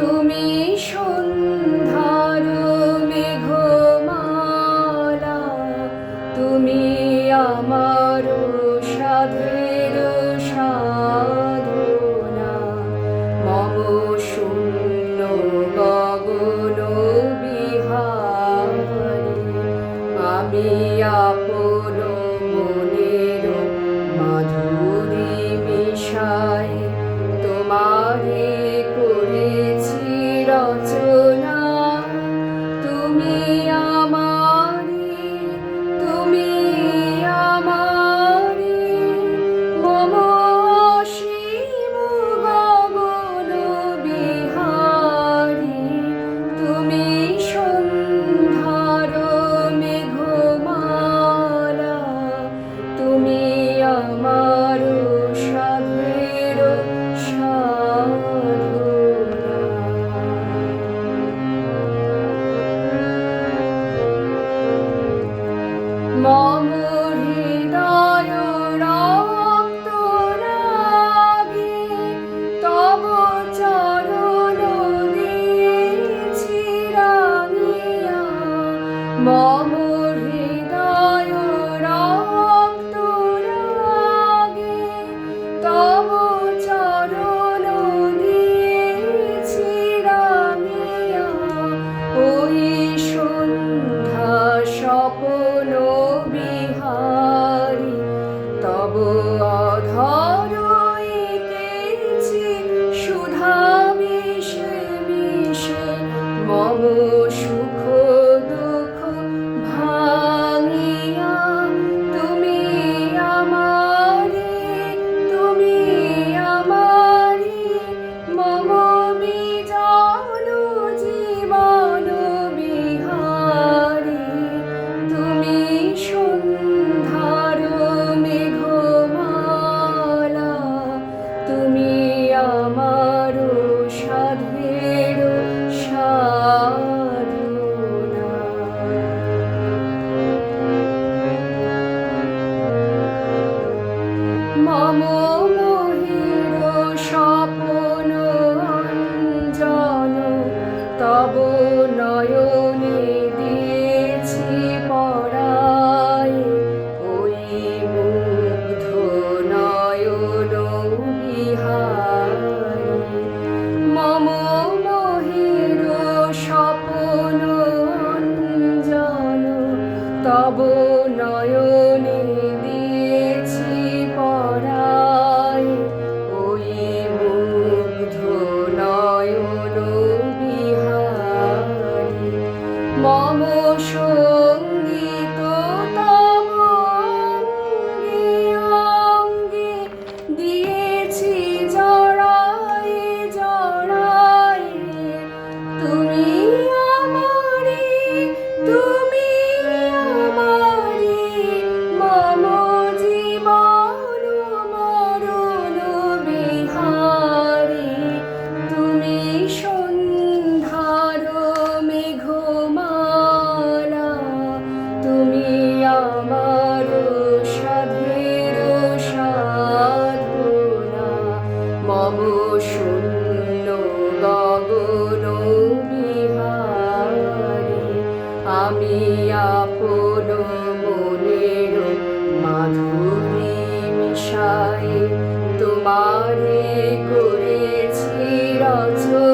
তুমি সন্ধ্যার মেঘমালা, তুমি আমার সাধের সাধনা। মম শূন্য গগন বিহারী, আমি আপন মনের মাধুরী মিশাই তোমারে করেছি রচনা। তুমি আমারি, তুমি আমারি, মম অসীম গগন বিহারী। তুমি সন্ধ্যার মেঘমালা, তুমি আমার সাধের সাধনা। মম হৃদয় রক্ত রাগে তব চরণ দিয়েছি রাঙিয়া। মম হৃদয় রক্ত রাগে তব চরণ দিয়েছি রাঙিয়া। ওই সন্ধ্যা স্বপ্ন বিহারী, তব অধর এঁকেছি সুধা মিশে মিশে। মম সুখ দুঃখ ভাঙিয়া তুমি আমারি, তুমি আমারি, মম বিজন জীবন বিহারী। তুমি সন্ধ্যার মেঘমালা, তুমি আমার সাধের সাধনা। মম মোহের স্বপ্ন অঞ্জন, তব নয়নে দিয়েছি পরায়। ওই মুগ্ধ নয়ন বিহারী, মম মোহের স্বপ্ন অঞ্জন, তব নয়নে দিয়েছি পরায়। ওই মুগ্ধ নয়ন বিহারী, মম সঙ্গীত তব অঙ্গে অঙ্গে দিয়েছি জড়াই জড়াই। তুমি আমারি, তুমি আমারি, মম জীবন মরণ বিহারী। তুমি সন্ধ্যার মেঘমালা, তুমি আমার সাধের সাধনা। মম শূন্য গগন বিহারী, আমি আপন মনের মাধুরী মিশাই তোমারে করেছি রচনা।